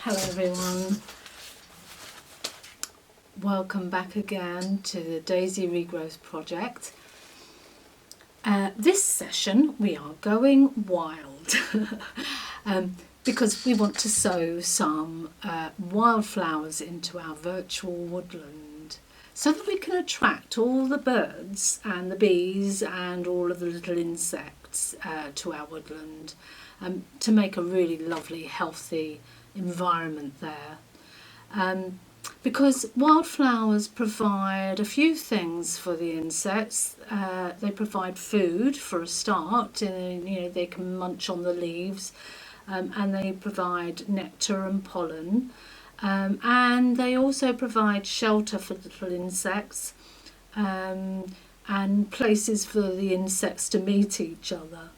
Hello everyone, welcome back again to the Daisy Regrowth Project. This session we are going wild because we want to sow some wildflowers into our virtual woodland so that we can attract all the birds and the bees and all of the little insects to our woodland to make a really lovely, healthy environment there. Because wildflowers provide a few things for the insects. They provide food for a start, they can munch on the leaves, and they provide nectar and pollen, and they also provide shelter for little insects, and places for the insects to meet each other.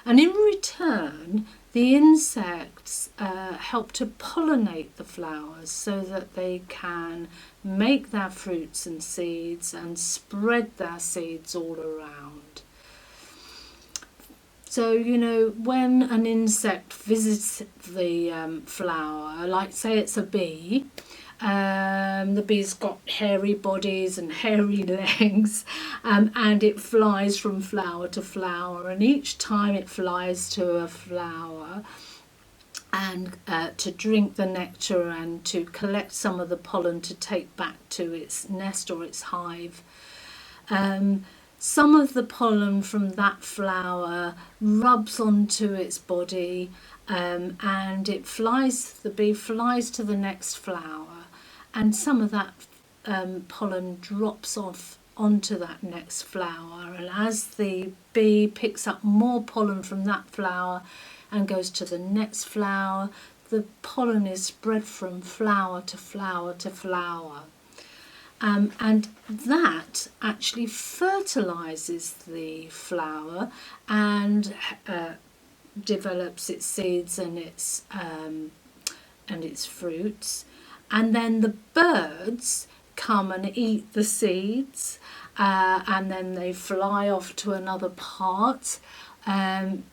And in return, the insects help to pollinate the flowers so that they can make their fruits and seeds and spread their seeds all around. So, when an insect visits the flower, like say it's a bee, the bee's got hairy bodies and hairy legs, and it flies from flower to flower, and each time it flies to a flower and to drink the nectar and to collect some of the pollen to take back to its nest or its hive, some of the pollen from that flower rubs onto its body, and the bee flies to the next flower, and some of that pollen drops off onto that next flower, and as the bee picks up more pollen from that flower and goes to the next flower, the pollen is spread from flower to flower to flower. And that actually fertilizes the flower and develops its seeds and its fruits, and then the birds come and eat the seeds, and then they fly off to another part, and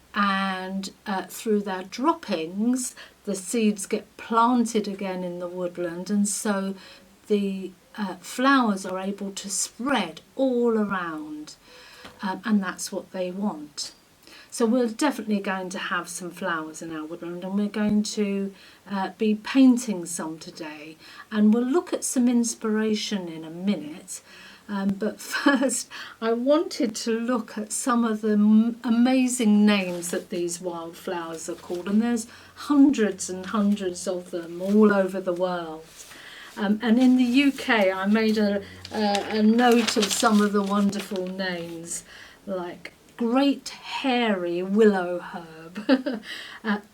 through their droppings the seeds get planted again in the woodland, and so the flowers are able to spread all around, and that's what they want. So we're definitely going to have some flowers in our woodland, and we're going to be painting some today, and we'll look at some inspiration in a minute. But first I wanted to look at some of the amazing names that these wildflowers are called, and there's hundreds and hundreds of them all over the world. And in the UK I made a note of some of the wonderful names, like great hairy willow herb,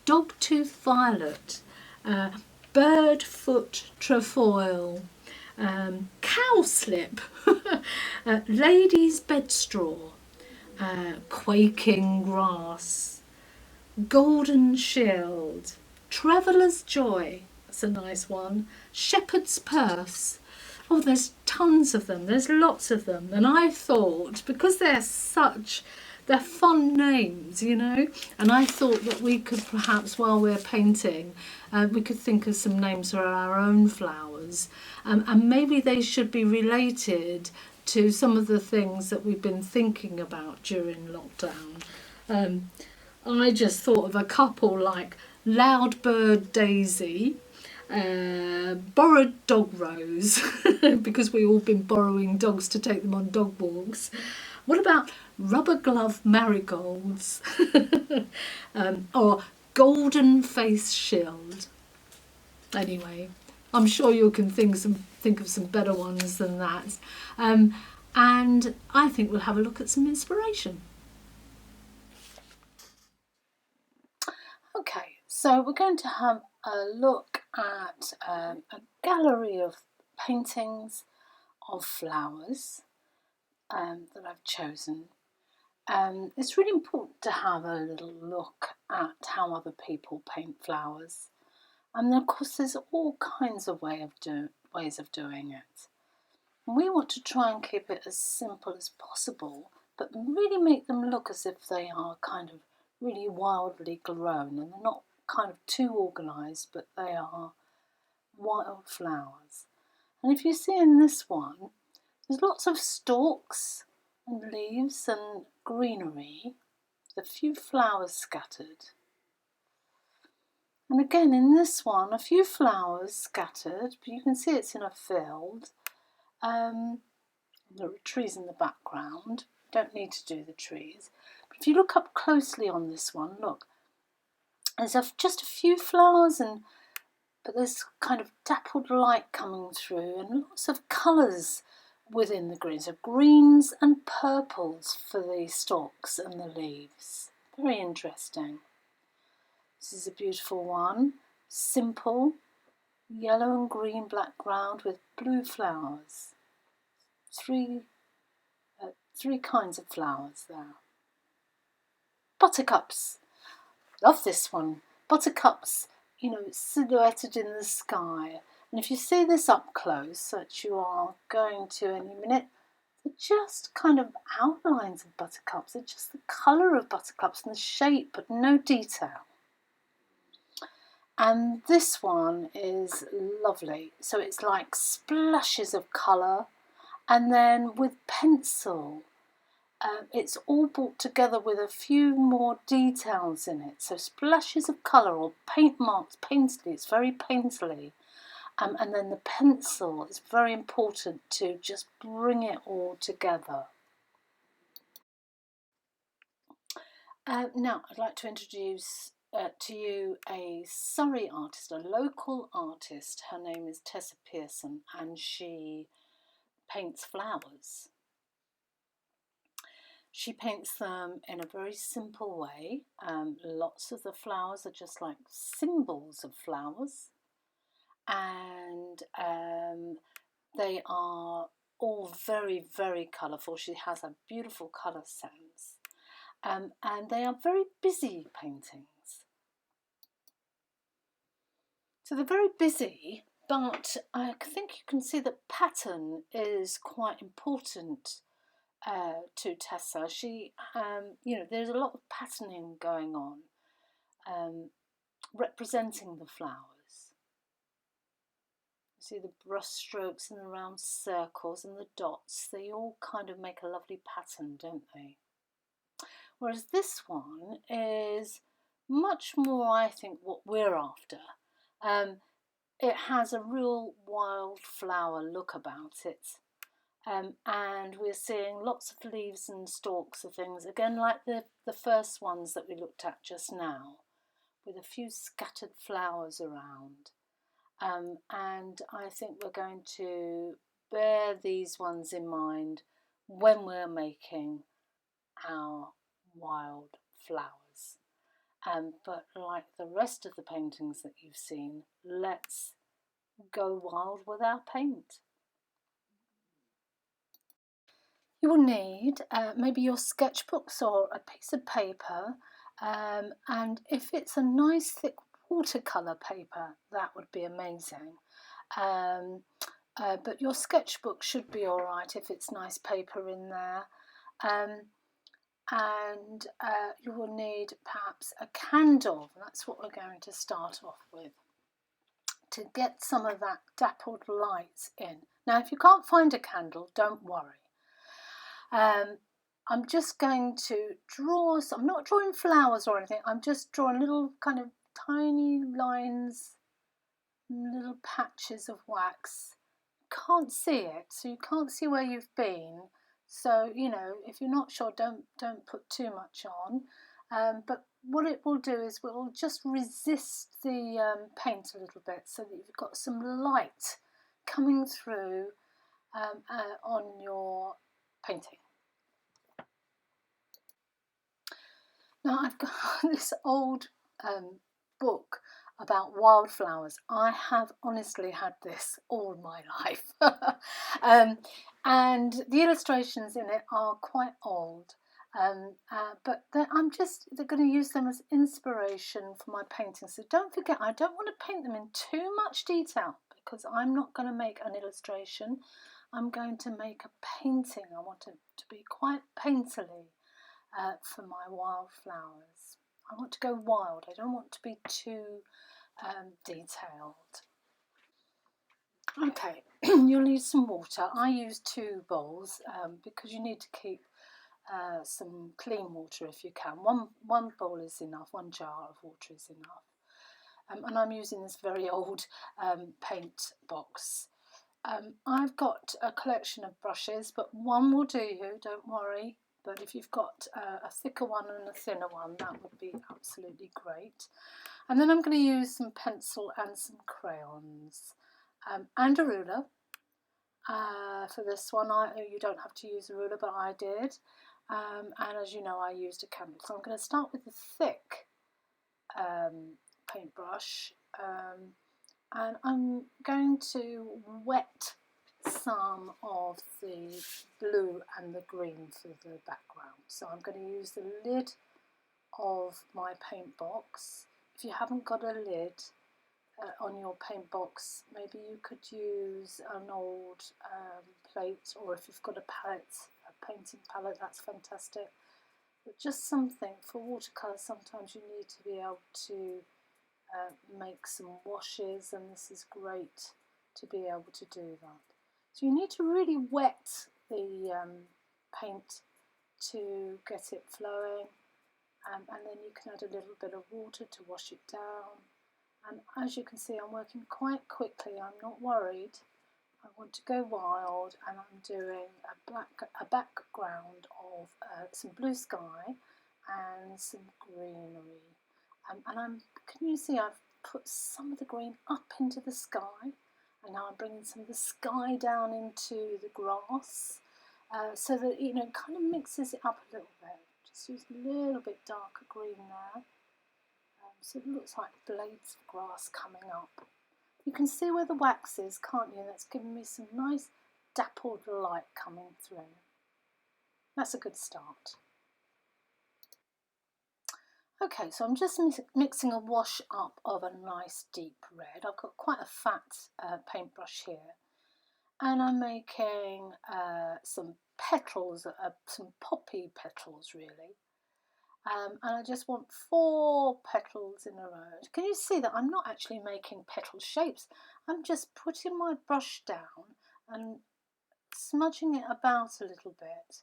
dogtooth violet, birdfoot trefoil, cowslip, lady's bedstraw, quaking grass, golden shield, traveller's joy, that's a nice one, shepherd's purse. Oh, there's tons of them, there's lots of them, and I thought, because they're fun names, and I thought that we could perhaps, while we're painting, we could think of some names for our own flowers, and maybe they should be related to some of the things that we've been thinking about during lockdown. I just thought of a couple like Loudbird Daisy, borrowed dog rose, because we've all been borrowing dogs to take them on dog walks. What about rubber glove marigolds, or golden face shield? Anyway, I'm sure you can think of some better ones than that. And I think we'll have a look at some inspiration. Okay, so we're going to have a look at a gallery of paintings of flowers that I've chosen. It's really important to have a little look at how other people paint flowers, and of course there's all kinds of ways of doing it. And we want to try and keep it as simple as possible, but really make them look as if they are kind of really wildly grown, and they're not kind of too organised, but they are wildflowers. And if you see in this one, there's lots of stalks and leaves and greenery, with a few flowers scattered. And again in this one, a few flowers scattered, but you can see it's in a field. There are trees in the background. Don't need to do the trees. But if you look up closely on this one, look, there's just a few flowers, but there's kind of dappled light coming through and lots of colours within the greens. So greens and purples for the stalks and the leaves. Very interesting. This is a beautiful one. Simple, yellow and green background with blue flowers. Three kinds of flowers there. Buttercups. Love this one. Buttercups, silhouetted in the sky. And if you see this up close, that you are going to any minute, they're just kind of outlines of buttercups. They're just the colour of buttercups and the shape, but no detail. And this one is lovely. So it's like splashes of colour, and then with pencil, it's all brought together with a few more details in it. So splashes of colour or paint marks, painterly, it's very painterly. And then the pencil is very important to just bring it all together. Now I'd like to introduce to you a Surrey artist, a local artist. Her name is Tessa Pearson, and she paints flowers. She paints them in a very simple way. Lots of the flowers are just like symbols of flowers, and they are all very, very colourful. She has a beautiful colour sense, and they are very busy paintings. So they're very busy, but I think you can see that pattern is quite important to Tessa. She, there's a lot of patterning going on, representing the flowers. You see the brush strokes and the round circles and the dots, they all kind of make a lovely pattern, don't they? Whereas this one is much more, I think, what we're after. It has a real wildflower look about it. And we're seeing lots of leaves and stalks of things, again like the first ones that we looked at just now, with a few scattered flowers around. And I think we're going to bear these ones in mind when we're making our wild flowers. But like the rest of the paintings that you've seen, let's go wild with our paint. You will need maybe your sketchbooks or a piece of paper, and if it's a nice thick watercolour paper, that would be amazing. But your sketchbook should be all right if it's nice paper in there. And you will need perhaps a candle. That's what we're going to start off with, to get some of that dappled light in. Now, if you can't find a candle, don't worry. I'm just going to draw, so I'm not drawing flowers or anything, I'm just drawing little kind of tiny lines, little patches of wax. You can't see it, so you can't see where you've been. So, if you're not sure, don't put too much on. But what it will do is it will just resist the paint a little bit, so that you've got some light coming through on your painting. Now I've got this old book about wildflowers. I have honestly had this all my life. And the illustrations in it are quite old, but I'm going to use them as inspiration for my painting. So don't forget, I don't want to paint them in too much detail, because I'm not going to make an illustration. I'm going to make a painting. I want it to be quite painterly. For my wildflowers. I want to go wild. I don't want to be too detailed. Okay, you'll need some water. I use 2 bowls because you need to keep some clean water if you can. One bowl is enough, 1 jar of water is enough. And I'm using this very old paint box. I've got a collection of brushes, but one will do you, don't worry. But if you've got a thicker one and a thinner one, that would be absolutely great. And then I'm going to use some pencil and some crayons and a ruler. For this one, you don't have to use a ruler, but I did. And as you know, I used a candle. So I'm going to start with the thick paintbrush. And I'm going to wet some of the blue and the green for the background. So I'm going to use the lid of my paint box. If you haven't got a lid on your paint box, maybe you could use an old plate, or if you've got a palette, a painting palette, that's fantastic. But just something for watercolour, sometimes you need to be able to make some washes, and this is great to be able to do that. So you need to really wet the paint to get it flowing, and then you can add a little bit of water to wash it down. And as you can see, I'm working quite quickly. I'm not worried. I want to go wild, and I'm doing a background of some blue sky and some greenery. Can you see I've put some of the green up into the sky, and now I'm bringing some of the sky down into the grass, so that it kind of mixes it up a little bit. Just use a little bit darker green there, so it looks like blades of grass coming up. You can see where the wax is, can't you? That's giving me some nice dappled light coming through. That's a good start. Okay, so I'm just mixing a wash up of a nice deep red. I've got quite a fat paintbrush here, and I'm making some petals, some poppy petals really. And I just want 4 petals in a row. Can you see that I'm not actually making petal shapes? I'm just putting my brush down and smudging it about a little bit,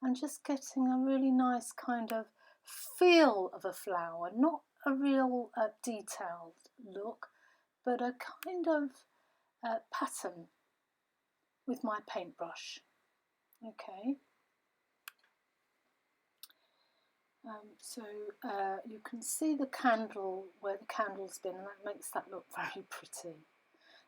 and just getting a really nice kind of feel of a flower, not a real detailed look, but a kind of pattern with my paintbrush. Okay. So you can see the candle where the candle's been, and that makes that look very pretty.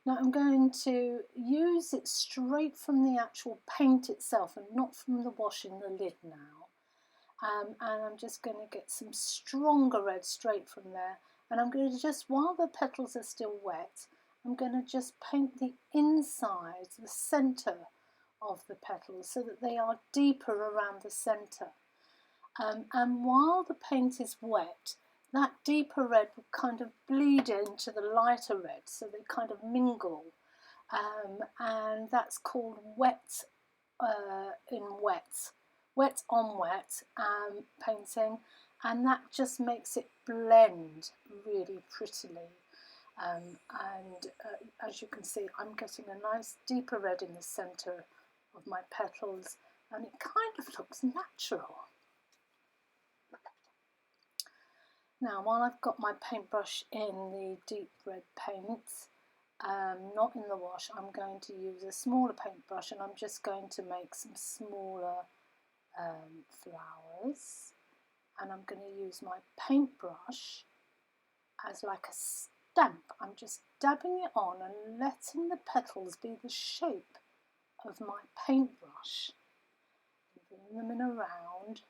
Now I'm going to use it straight from the actual paint itself and not from the wash in the lid now. And I'm just going to get some stronger red straight from there, and I'm going to just, while the petals are still wet, I'm going to just paint the inside, the centre of the petals, so that they are deeper around the centre. And while the paint is wet, that deeper red will kind of bleed into the lighter red, so they kind of mingle, and that's called wet in wet. Wet on wet painting, and that just makes it blend really prettily. As you can see, I'm getting a nice deeper red in the centre of my petals, and it kind of looks natural. Now, while I've got my paintbrush in the deep red paint, not in the wash, I'm going to use a smaller paintbrush, and I'm just going to make some smaller flowers, and I'm going to use my paintbrush as like a stamp. I'm just dabbing it on and letting the petals be the shape of my paintbrush. I'm bringing them in around,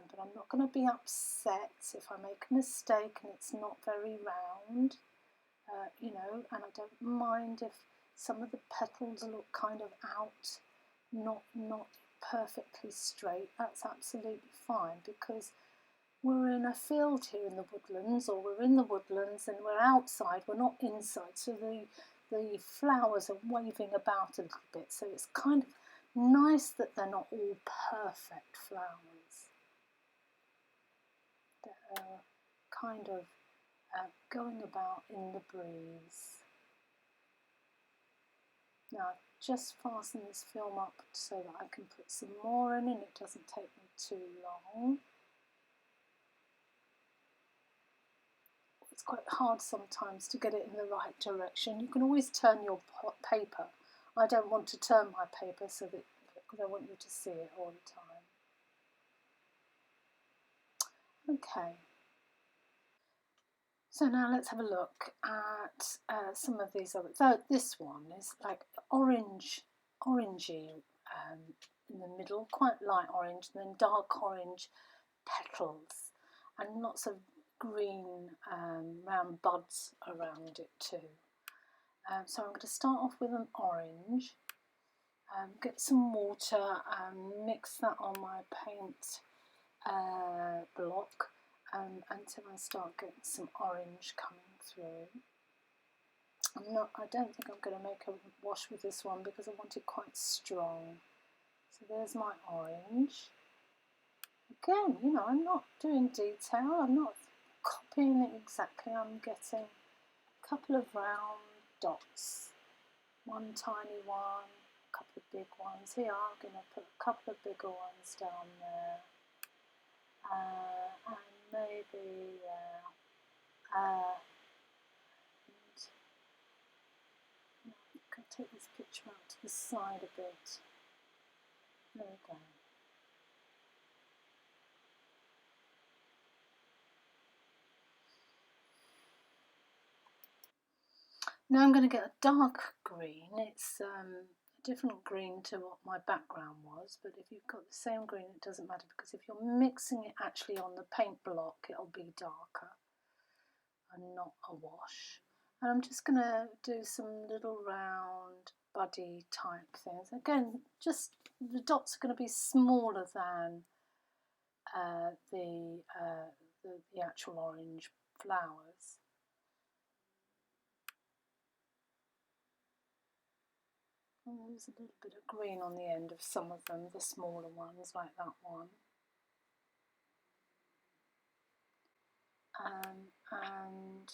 but I'm not going to be upset if I make a mistake and it's not very round, and I don't mind if some of the petals look kind of out, not perfectly straight. That's absolutely fine, because we're in a field here in the woodlands, or we're in the woodlands and we're outside, we're not inside, so the flowers are waving about a little bit, so it's kind of nice that they're not all perfect flowers. They're kind of going about in the breeze. Now I've just fastened this film up so that I can put some more in and it doesn't take me too long. It's quite hard sometimes to get it in the right direction. You can always turn your paper. I don't want to turn my paper so that because I want you to see it all the time. Okay. So now let's have a look at some of these other. So this one is like orangey in the middle, quite light orange, and then dark orange petals, and lots of green round buds around it too. So I'm going to start off with an orange. Get some water and mix that on my paint block. Until I start getting some orange coming through. I don't think I'm going to make a wash with this one because I want it quite strong. So there's my orange. Again, you know, I'm not doing detail, I'm not copying it exactly, I'm getting a couple of round dots. One tiny one, a couple of big ones. Here I'm going to put a couple of bigger ones down there. And maybe and I'm going to take this picture out to the side a bit. There we go. Now I'm going to get a dark green. It's a different green to what my background was, but if you've got the same green it doesn't matter, because if you're mixing it actually on the paint block it'll be darker and not a wash. And I'm just going to do some little round buddy type things. Again, just the dots are going to be smaller than the actual orange flowers. And there's a little bit of green on the end of some of them, the smaller ones like that one. And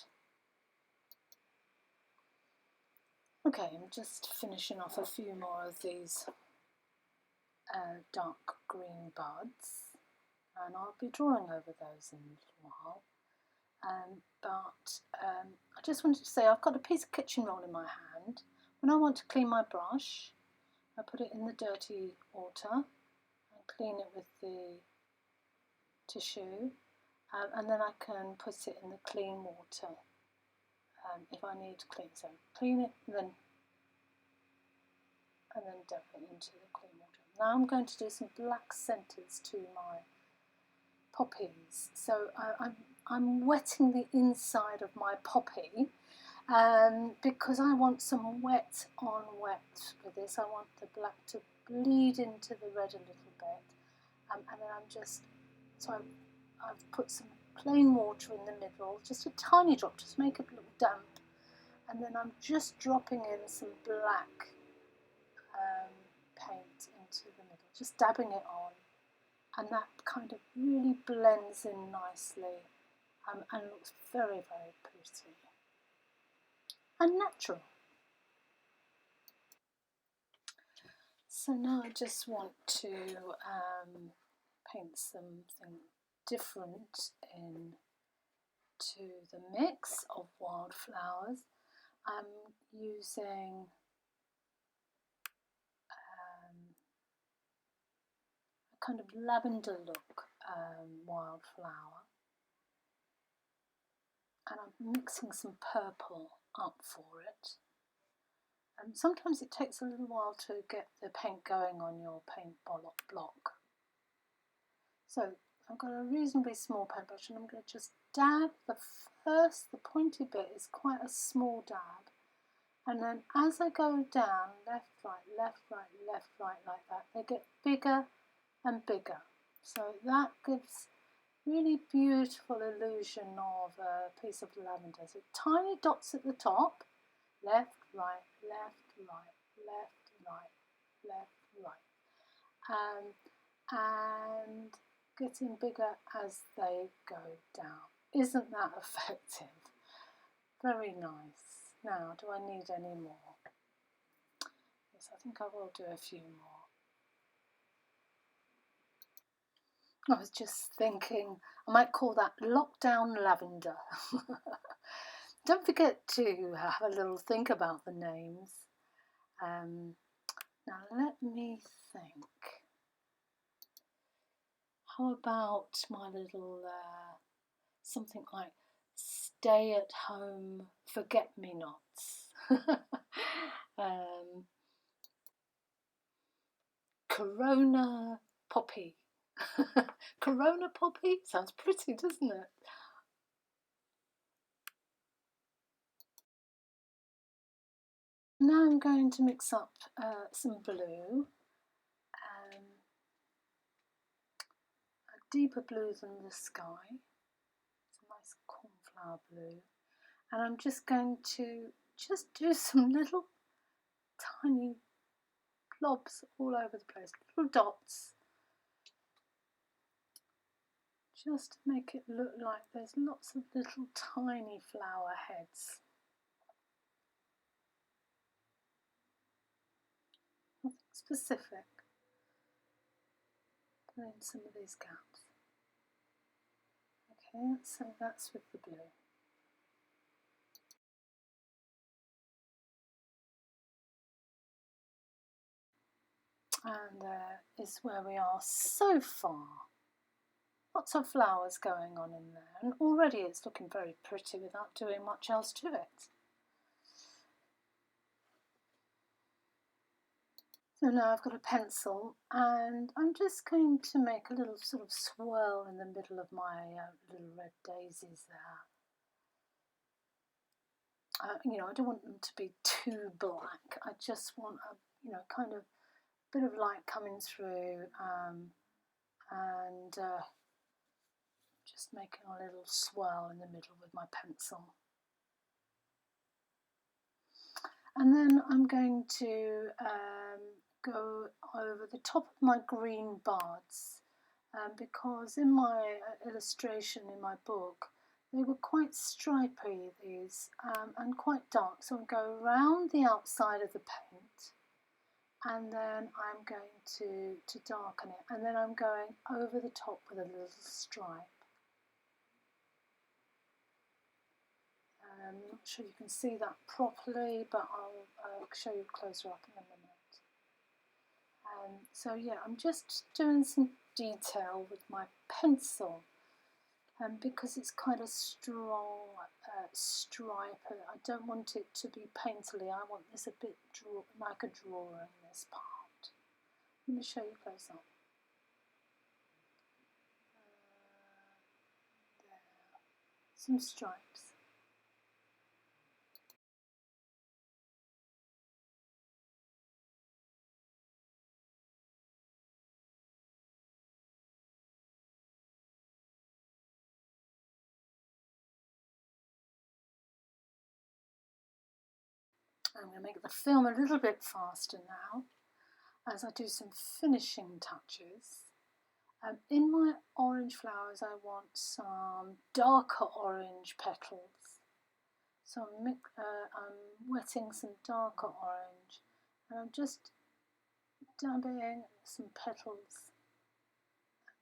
okay, I'm just finishing off a few more of these dark green buds, and I'll be drawing over those in a little while. But I just wanted to say I've got a piece of kitchen roll in my hand. When I want to clean my brush, I put it in the dirty water and clean it with the tissue, and then I can put it in the clean water if I need to clean. So clean it and then dump it into the clean water. Now I'm going to do some black centres to my poppies. So I'm wetting the inside of my poppy because I want some wet on wet with this. I want the black to bleed into the red a little bit, and then I've put some plain water in the middle, just a tiny drop, just make it a little damp, and then I'm just dropping in some black paint into the middle, just dabbing it on, and that kind of really blends in nicely and looks very, very pretty and natural. So now I just want to paint something different into the mix of wildflowers. I'm using a kind of lavender look wildflower, and I'm mixing some purple up for it. And sometimes it takes a little while to get the paint going on your paint block. So I've got a reasonably small paintbrush, and I'm going to just dab the pointy bit is quite a small dab, and then as I go down, left, right, left, right, left, right, like that, they get bigger and bigger. So that gives really beautiful illusion of a piece of lavender. So tiny dots at the top, left, right, left, right, left, right, left, right, and getting bigger as they go down. Isn't that effective? Very nice. Now, do I need any more? these. I think I will do a few more. I was just thinking I might call that lockdown lavender. Don't forget to have a little think about the names. Now let me think. How about my little something like stay at home forget-me-nots? Corona poppy. Corona poppy? Sounds pretty, doesn't it? Now I'm going to mix up some blue, a deeper blue than the sky. It's a nice cornflower blue. And I'm just going to do some little tiny blobs all over the place, little dots, just to make it look like there's lots of little tiny flower heads. Nothing specific. Put in some of these gaps. Okay, so that's with the blue. And there is where we are so far. Lots of flowers going on in there, and already it's looking very pretty without doing much else to it. So now I've got a pencil, and I'm just going to make a little sort of swirl in the middle of my little red daisies there. You know, I don't want them to be too black. I just want a, you know, kind of bit of light coming through, and just making a little swirl in the middle with my pencil. And then I'm going to go over the top of my green buds, because in my illustration in my book they were quite stripy, these, and quite dark, so I'll go around the outside of the paint, and then I'm going to darken it, and then I'm going over the top with a little stripe. I'm not sure you can see that properly, but I'll show you closer up in a minute. So yeah, I'm just doing some detail with my pencil, because it's quite a strong stripe. I don't want it to be painterly. I want this a bit like a drawing, this part. Let me show you close up. There. Some stripes. I'm going to make the film a little bit faster now as I do some finishing touches. In my orange flowers I want some darker orange petals. So I'm wetting some darker orange, and I'm just dabbing some petals,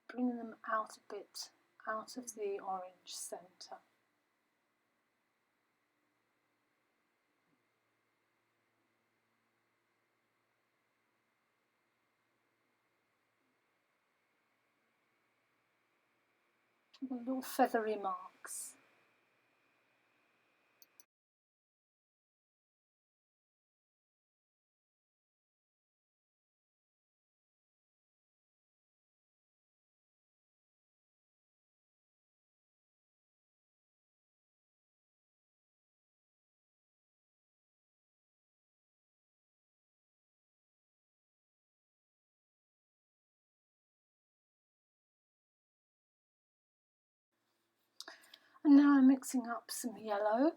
bringing them out a bit, out of the orange centre. Little feathery marks. And now I'm mixing up some yellow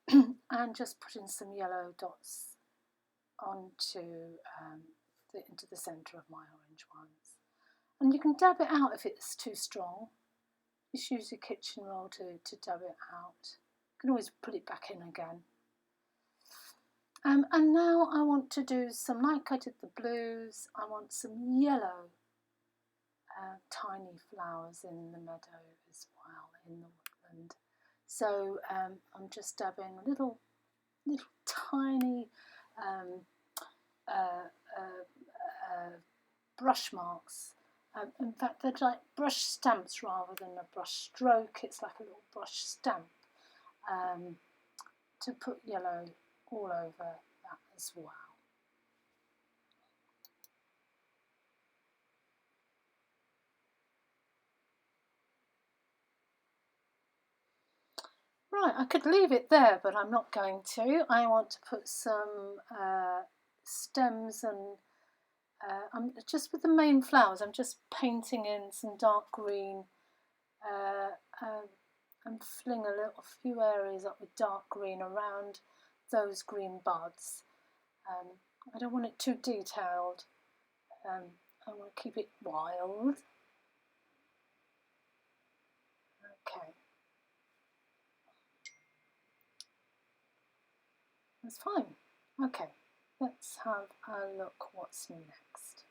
and just putting some yellow dots onto into the centre of my orange ones. And you can dab it out if it's too strong. Just use your kitchen roll to dab it out. You can always put it back in again. And now I want to do some, like I did the blues, I want some yellow tiny flowers in the meadow as well, in the woodland. So I'm just dabbing little tiny uh, brush marks. In fact, they're like brush stamps rather than a brush stroke. It's like a little brush stamp to put yellow all over that as well. Right, I could leave it there, but I'm not going to. I want to put some stems and I'm just with the main flowers. I'm just painting in some dark green. I'm filling a few areas up with dark green around those green buds. I don't want it too detailed. I want to keep it wild. Okay. That's fine. Okay, let's have a look what's next.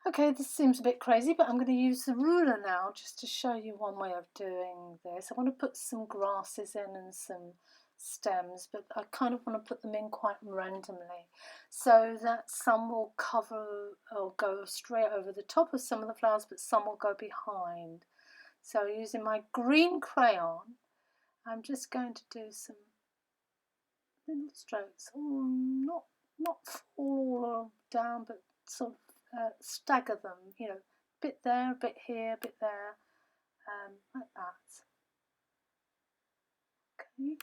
Okay, this seems a bit crazy, but I'm going to use the ruler now just to show you one way of doing this. I want to put some grasses in and some stems, but I kind of want to put them in quite randomly so that some will cover or go straight over the top of some of the flowers, but some will go behind. So using my green crayon, I'm just going to do some little strokes, not all down, but sort of stagger them, you know, a bit there, a bit here, a bit there, like that. Okay.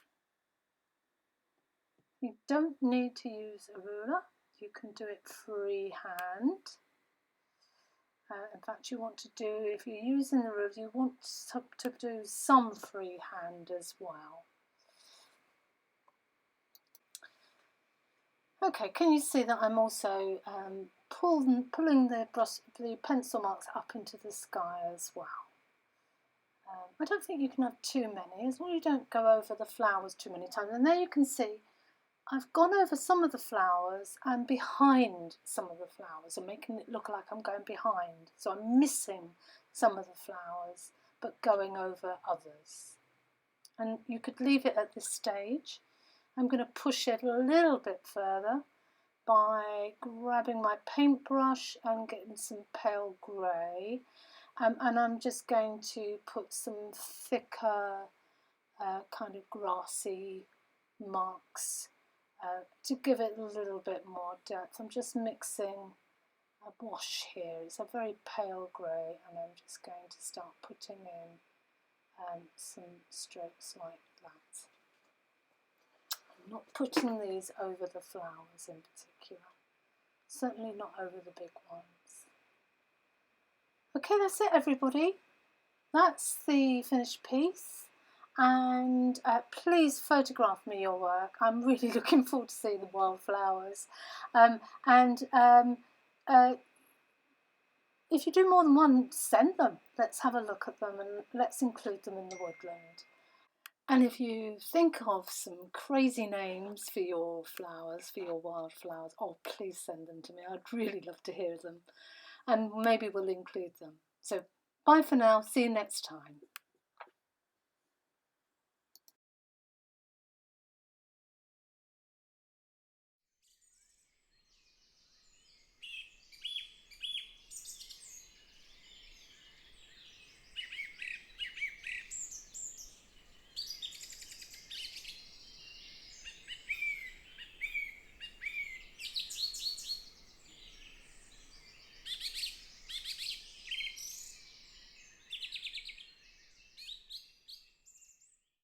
You don't need to use a ruler, you can do it freehand. In fact, you want to do, if you're using the ruler, you want to do some freehand as well. Okay, can you see that I'm also pulling the pencil marks up into the sky as well? I don't think you can have too many, as long as you don't go over the flowers too many times. And there you can see I've gone over some of the flowers and behind some of the flowers and making it look like I'm going behind. So I'm missing some of the flowers but going over others. And you could leave it at this stage. I'm going to push it a little bit further by grabbing my paintbrush and getting some pale grey, and I'm just going to put some thicker kind of grassy marks to give it a little bit more depth. I'm just mixing a wash here. It's a very pale grey, and I'm just going to start putting in some strokes like that. I'm not putting these over the flowers in particular, certainly not over the big ones. Okay, that's it everybody. That's the finished piece, and please photograph me your work. I'm really looking forward to seeing the wildflowers. If you do more than one, send them. Let's have a look at them and let's include them in the woodland. And if you think of some crazy names for your flowers, for your wildflowers, oh, please send them to me. I'd really love to hear them. And maybe we'll include them. So bye for now. See you next time.